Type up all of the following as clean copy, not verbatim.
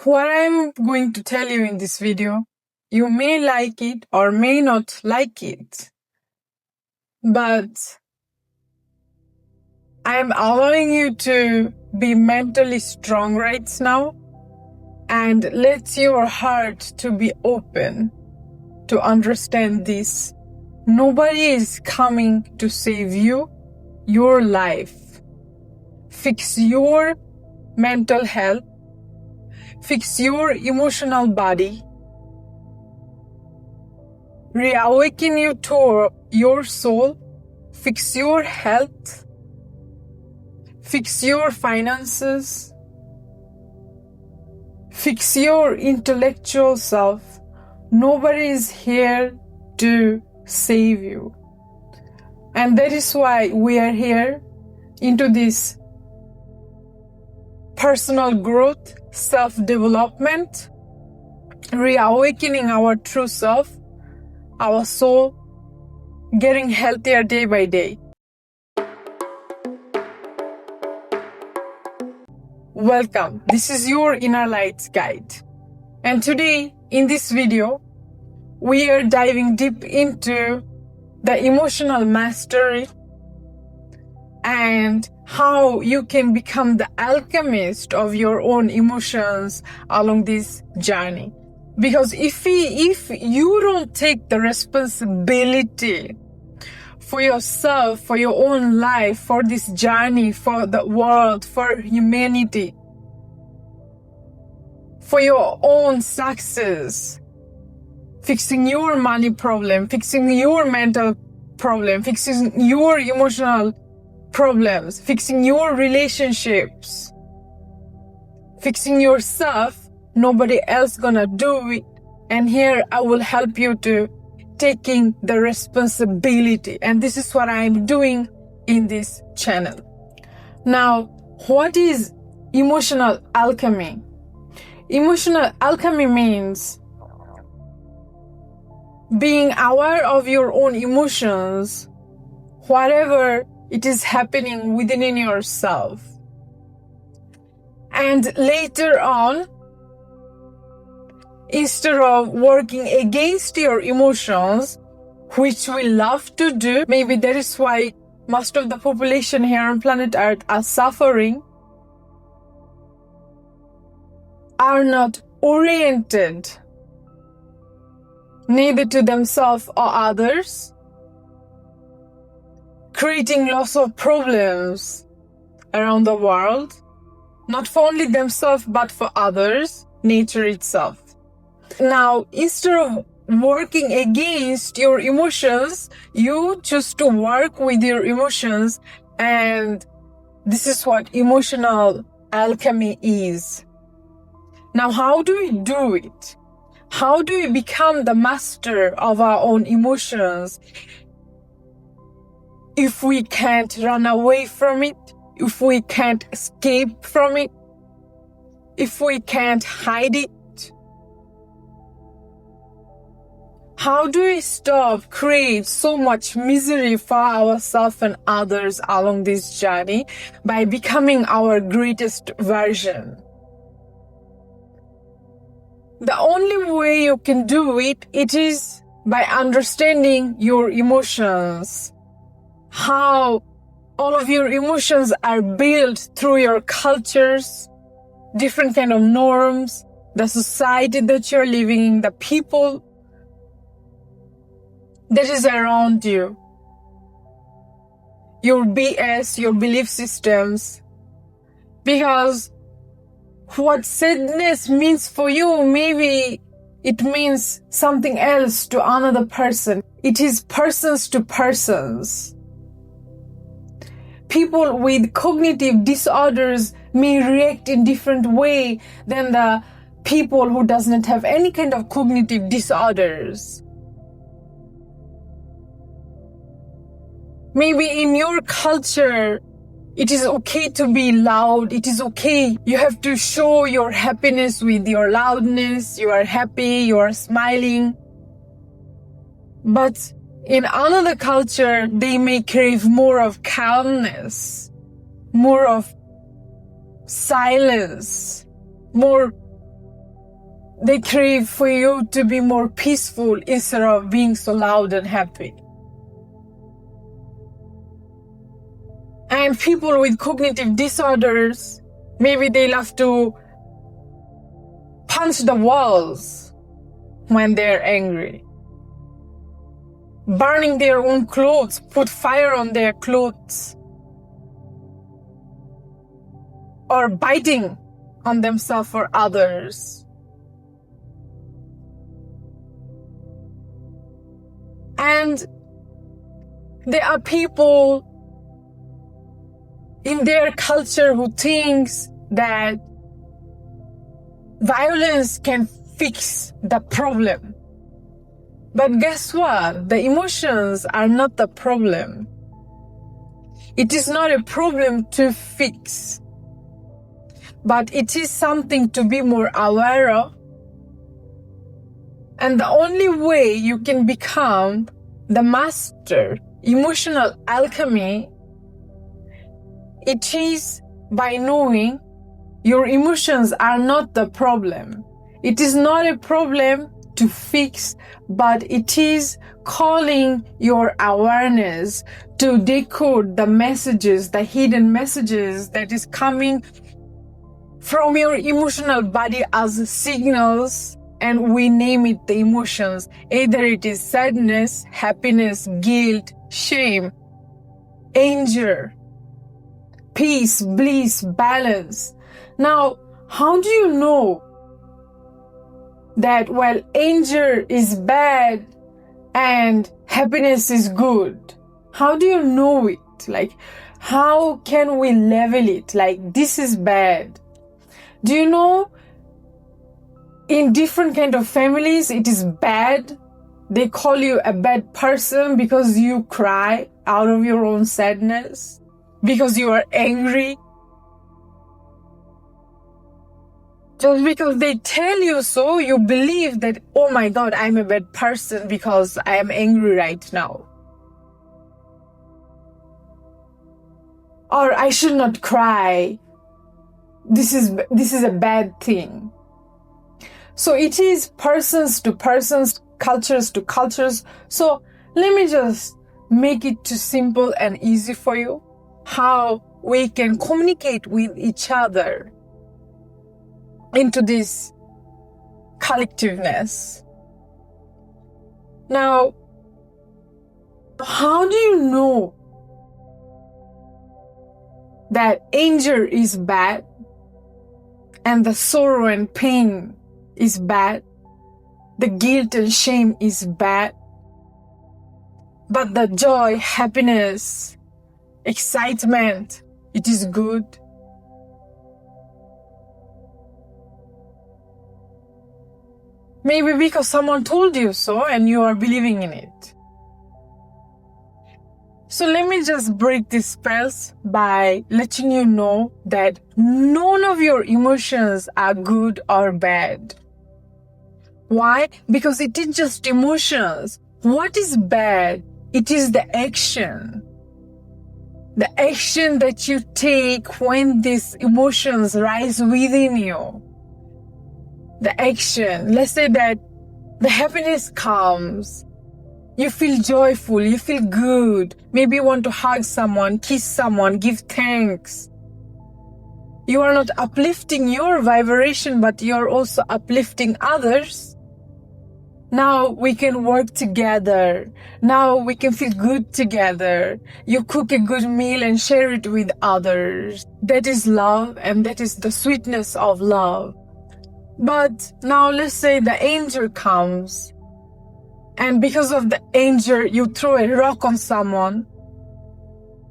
What I'm going to tell you in this video, you may like it or may not like it, but I'm allowing you to be mentally strong right now and let your heart to be open to understand this. Nobody is coming to save you, your life. Fix your mental health, fix your emotional body, reawaken you to your soul, fix your health, fix your finances, fix your intellectual self. Nobody is here to save you. And that is why we are here into this personal growth, self-development, reawakening our true self, our soul, getting healthier day by day. Welcome, this is your Inner Lights Guide. And today, in this video, we are diving deep into the emotional mastery and how you can become the alchemist of your own emotions along this journey. Because if you don't take the responsibility for yourself, for your own life, for this journey, for the world, for humanity, for your own success, fixing your money problem, fixing your mental problem, fixing your emotional problems, fixing your relationships, fixing yourself, nobody else gonna do it. And here I will help you to taking the responsibility. And this is what I'm doing in this channel. Now, what is emotional alchemy? Emotional alchemy means being aware of your own emotions, whatever it is happening within yourself. And later on, instead of working against your emotions, which we love to do, maybe that is why most of the population here on planet Earth are suffering, are not oriented neither to themselves or others, creating lots of problems around the world, not for only themselves but for others, nature itself. Now, instead of working against your emotions, you choose to work with your emotions, and this is what emotional alchemy is. Now, how do we do it? How do we become the master of our own emotions if we can't run away from it, if we can't escape from it, if we can't hide it? How do we stop create so much misery for ourselves and others along this journey by becoming our greatest version? The only way you can do it is by understanding your emotions. How all of your emotions are built through your cultures, different kind of norms, the society that you're living in, the people that is around you, your BS, your belief systems. Because what sadness means for you, maybe it means something else to another person. It is persons to persons. People with cognitive disorders may react in different way than the people who does not have any kind of cognitive disorders. Maybe in your culture, it is okay to be loud. It is okay. You have to show your happiness with your loudness. You are happy. You are smiling. But in another culture, they may crave more of calmness, more of silence, more They crave for you to be more peaceful instead of being so loud and happy. And people with cognitive disorders, maybe they love to punch the walls when they're angry. Burning their own clothes, put fire on their clothes. Or biting on themselves or others. And there are people in their culture who thinks that violence can fix the problem. But guess what? The emotions are not the problem. It is not a problem to fix, but it is something to be more aware of. And the only way you can become the master, emotional alchemy, it is by knowing your emotions are not the problem. It is not a problem to fix, but it is calling your awareness to decode the messages, the hidden messages that is coming from your emotional body as signals, and we name it the emotions. Either it is sadness, happiness, guilt, shame, anger, peace, bliss, balance. Now, how do you know that while anger is bad and happiness is good? How do you know it? Like, how can we level it? Like, this is bad. Do you know, in different kind of families, it is bad. They call you a bad person because you cry out of your own sadness, because you are angry. Just because they tell you so, you believe that, oh my God, I'm a bad person because I am angry right now. Or I should not cry. This is a bad thing. So it is persons to persons, cultures to cultures. So let me just make it too simple and easy for you, how we can communicate with each other into this collectiveness. Now, how do you know that anger is bad and the sorrow and pain is bad, the guilt and shame is bad, but the joy, happiness, excitement, it is good? Maybe because someone told you so and you are believing in it. So let me just break these spells by letting you know that none of your emotions are good or bad. Why? Because it is just emotions. What is bad? It is the action. The action that you take when these emotions rise within you. The action. Let's say that the happiness comes. You feel joyful, you feel good. Maybe you want to hug someone, kiss someone, give thanks. You are not uplifting your vibration, but you're also uplifting others. Now we can work together. Now we can feel good together. You cook a good meal and share it with others. That is love, and that is the sweetness of love. But now let's say the anger comes. And because of the anger, you throw a rock on someone.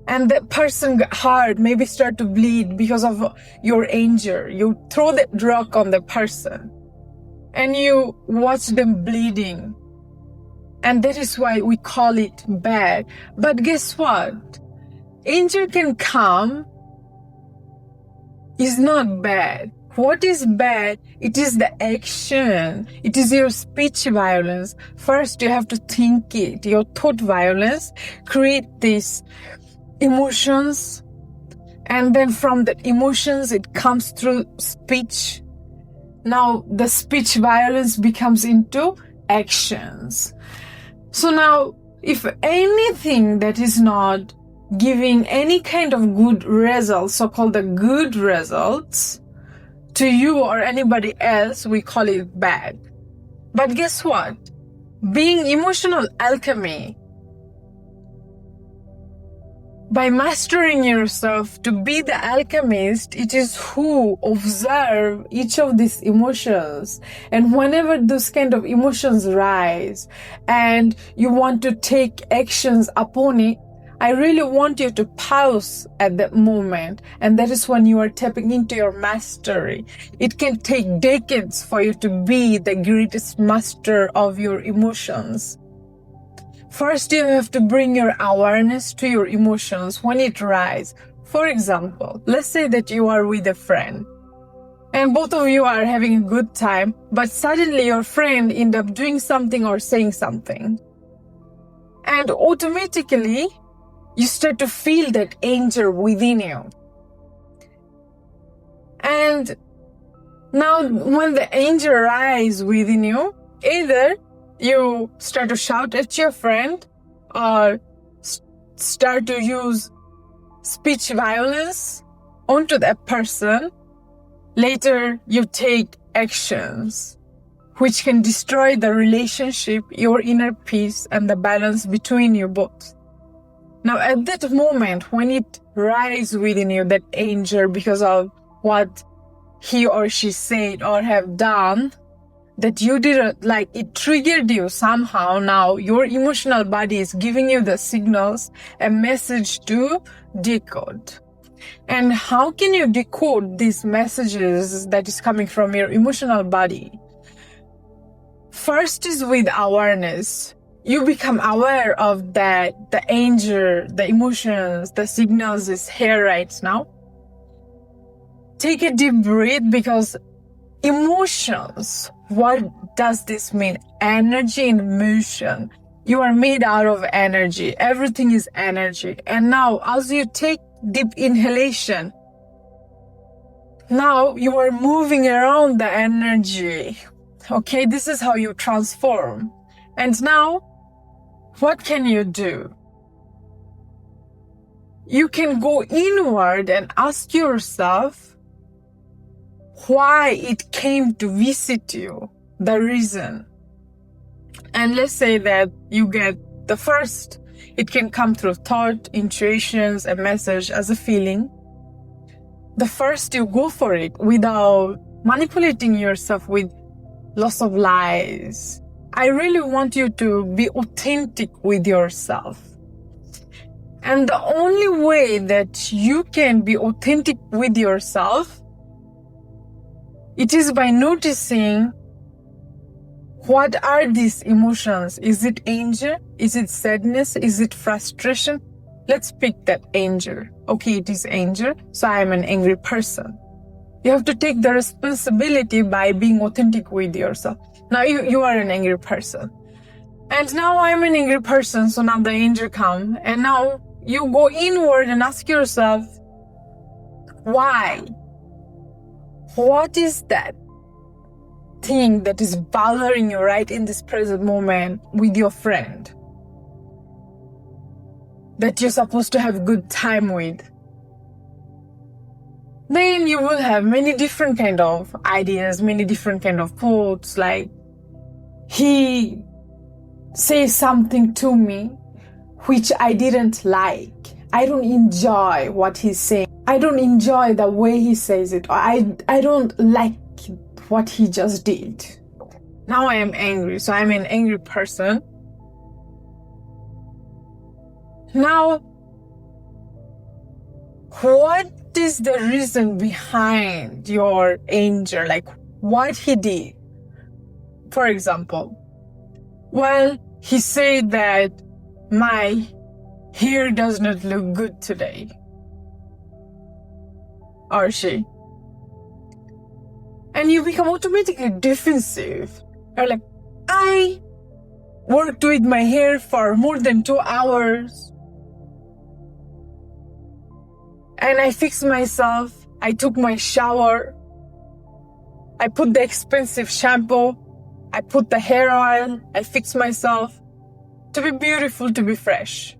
And that person got hurt, maybe start to bleed because of your anger. You throw that rock on the person. And you watch them bleeding. And that is why we call it bad. But guess what? Anger can come. Is not bad. What is bad? It is the action. It is your speech violence. First, you have to think it. Your thought violence create these emotions. And then from the emotions, it comes through speech. now the speech violence becomes into actions. So now, if anything that is not giving any kind of good results, so-called the good results, to you or anybody else, we call it bad. But guess what? Being emotional alchemy, by mastering yourself to be the alchemist, it is who observe each of these emotions. And whenever those kind of emotions rise and you want to take actions upon it, I really want you to pause at that moment. And that is when you are tapping into your mastery. It can take decades for you to be the greatest master of your emotions. First, you have to bring your awareness to your emotions when it rises. For example, let's say that you are with a friend and both of you are having a good time, but suddenly your friend ends up doing something or saying something. And automatically, you start to feel that anger within you. And now when the anger rises within you, either you start to shout at your friend or start to use speech violence onto that person. Later, you take actions which can destroy the relationship, your inner peace, and the balance between you both. Now, at that moment, when it rises within you, that anger because of what he or she said or have done, that you didn't like, it triggered you somehow. Now, your emotional body is giving you the signals, a message to decode. And how can you decode these messages that is coming from your emotional body? First is with awareness. You become aware of that, the anger, the emotions, the signals is here right now. Take a deep breath, because emotions, what does this mean? Energy in motion. You are made out of energy. Everything is energy. And now, as you take deep inhalation, now you are moving around the energy. Okay, this is how you transform. And now, what can you do? You can go inward and ask yourself why it came to visit you, the reason. And let's say that you get the first, it can come through thought, intuitions, a message, as a feeling. The first, you go for it without manipulating yourself with lots of lies. I really want you to be authentic with yourself. And the only way that you can be authentic with yourself, it is by noticing what are these emotions. Is it anger? Is it sadness? Is it frustration? Let's pick that anger. Okay, it is anger, so I am an angry person. You have to take the responsibility by being authentic with yourself. Now you are an angry person. And now I'm an angry person, so now the anger comes. And now you go inward and ask yourself, why? What is that thing that is bothering you right in this present moment with your friend that you're supposed to have a good time with? Then you will have many different kind of ideas, many different kind of thoughts, like, he says something to me which I didn't like. I don't enjoy what he's saying. I don't enjoy the way he says it. Or I don't like what he just did. Now I am angry, so I'm an angry person. Now, what is the reason behind your anger? Like, what he did? For example, well, he said that my hair does not look good today. Or she. And you become automatically defensive. You're like, I worked with my hair for more than 2 hours. And I fixed myself. I took my shower. I put the expensive shampoo, I put the hair oil, I fix myself to be beautiful, to be fresh.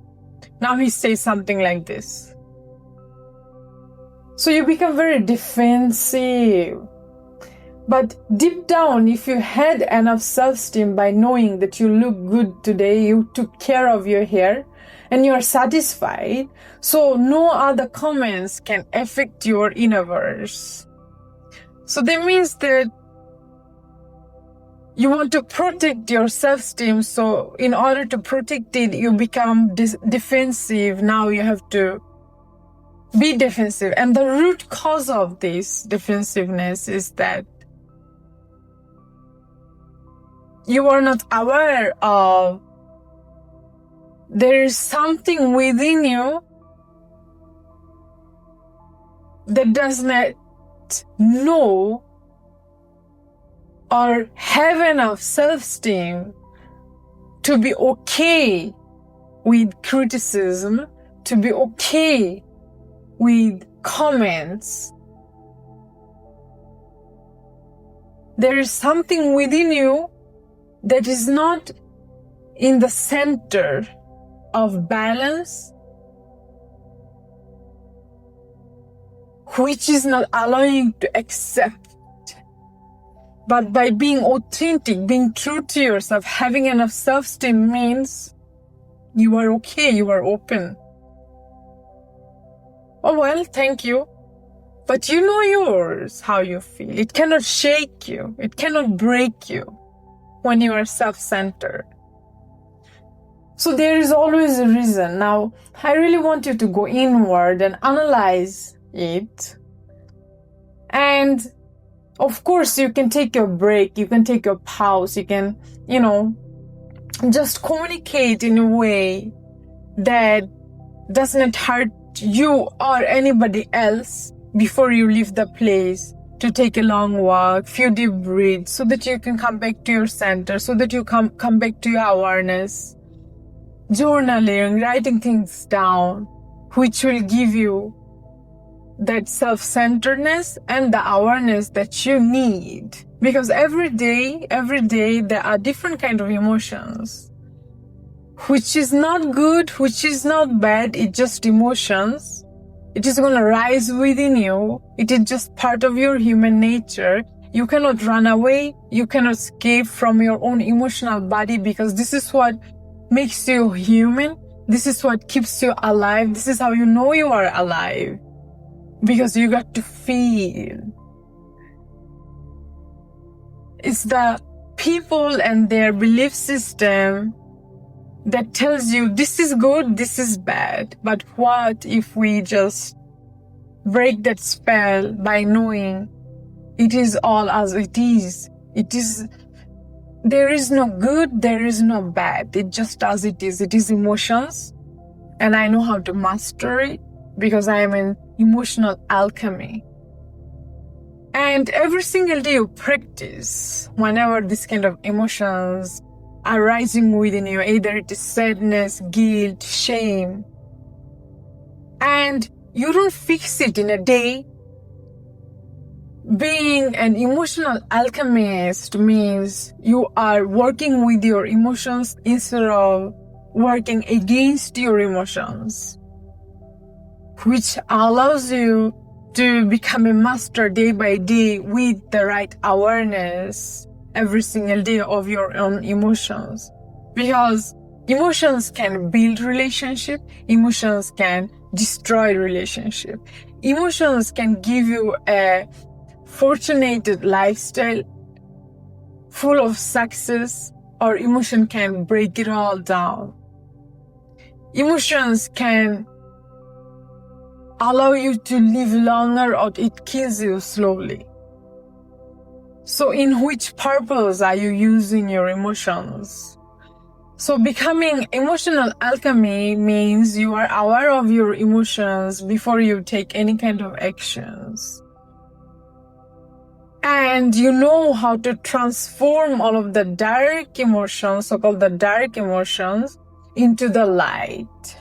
Now he says something like this. So you become very defensive. But deep down, if you had enough self-esteem by knowing that you look good today, you took care of your hair, and you are satisfied, so no other comments can affect your universe. So that means that you want to protect your self-esteem, so in order to protect it, you become defensive. Now you have to be defensive. And the root cause of this defensiveness is that you are not aware of there is something within you that does not know or have enough self-esteem to be okay with criticism, to be okay with comments. There is something within you that is not in the center of balance, which is not allowing to accept. But by being authentic, being true to yourself, having enough self-esteem means you are okay, you are open. Oh well, thank you. But you know yours, how you feel. It cannot shake you. It cannot break you when you are self-centered. So there is always a reason. Now, I really want you to go inward and analyze it. And of course, you can take a break, you can take a pause, you can, just communicate in a way that does not hurt you or anybody else before you leave the place, to take a long walk, few deep breaths, so that you can come back to your center, so that you come back to your awareness. Journaling, writing things down, which will give you that self-centeredness and the awareness that you need. Because every day, there are different kind of emotions, which is not good, which is not bad, it's just emotions. It is going to rise within you. It is just part of your human nature. You cannot run away. You cannot escape from your own emotional body, because this is what makes you human. This is what keeps you alive. This is how you know you are alive. Because you got to feel. It's the people and their belief system that tells you this is good, this is bad. But what if we just break that spell by knowing it is all as it is? There is no good, there is no bad. It just as it is. It is emotions. And I know how to master it because I am in emotional alchemy. And every single day you practice, whenever this kind of emotions are rising within you, either it is sadness, guilt, shame, and you don't fix it in a day. Being an emotional alchemist means you are working with your emotions instead of working against your emotions, which allows you to become a master day by day with the right awareness every single day of your own emotions. Because emotions can build relationship, emotions can destroy relationship. Emotions can give you a fortunate lifestyle full of success, or emotion can break it all down. Emotions can allow you to live longer, or it kills you slowly. So in which purpose are you using your emotions? So becoming emotional alchemy means you are aware of your emotions before you take any kind of actions. And you know how to transform all of the dark emotions, so-called the dark emotions, into the light.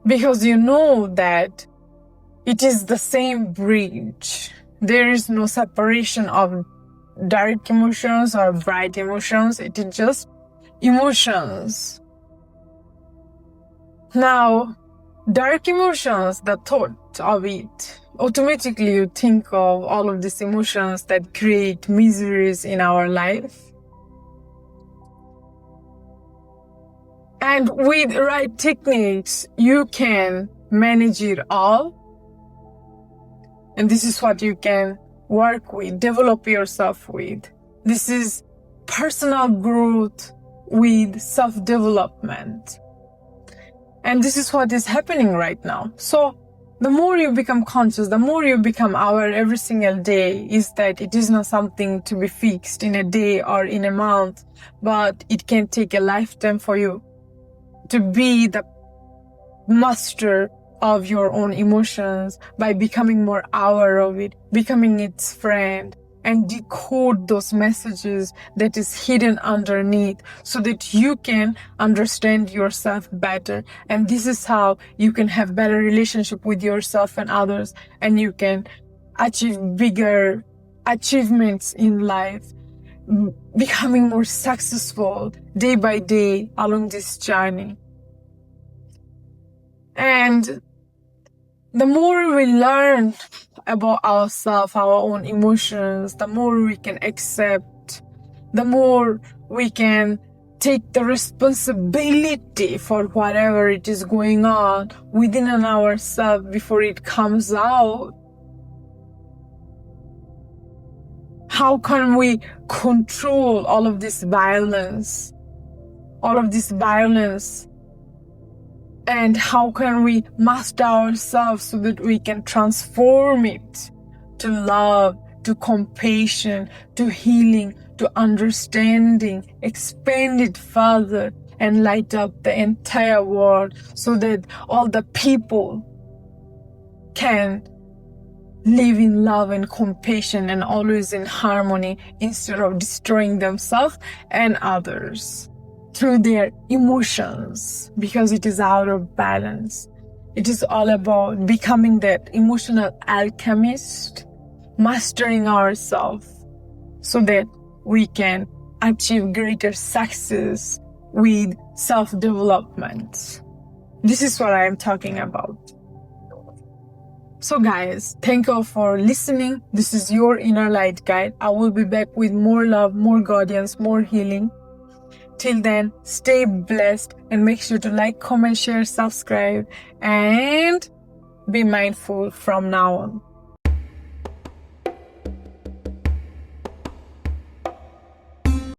Because you know that it is the same bridge. There is no separation of dark emotions or bright emotions. It is just emotions. Now, dark emotions, the thought of it, automatically you think of all of these emotions that create miseries in our life. And with right techniques, you can manage it all. And this is what you can work with, develop yourself with. This is personal growth with self-development. And this is what is happening right now. So the more you become conscious, the more you become aware every single day, is that it is not something to be fixed in a day or in a month, but it can take a lifetime for you to be the master of your own emotions by becoming more aware of it, becoming its friend, and decode those messages that is hidden underneath so that you can understand yourself better. And this is how you can have better relationship with yourself and others, and you can achieve bigger achievements in life, becoming more successful day by day along this journey. And the more we learn about ourselves, our own emotions, the more we can accept, the more we can take the responsibility for whatever it is going on within ourselves before it comes out. How can we control all of this violence? And how can we master ourselves so that we can transform it to love, to compassion, to healing, to understanding, expand it further and light up the entire world so that all the people can live in love and compassion and always in harmony instead of destroying themselves and others through their emotions, because it is out of balance. It is all about becoming that emotional alchemist, mastering ourselves so that we can achieve greater success with self-development. This is what I am talking about. So guys, thank you for listening. This is your Inner Light Guide. I will be back with more love, more guidance, more healing. Till then, stay blessed and make sure to like, comment, share, subscribe, and be mindful from now on.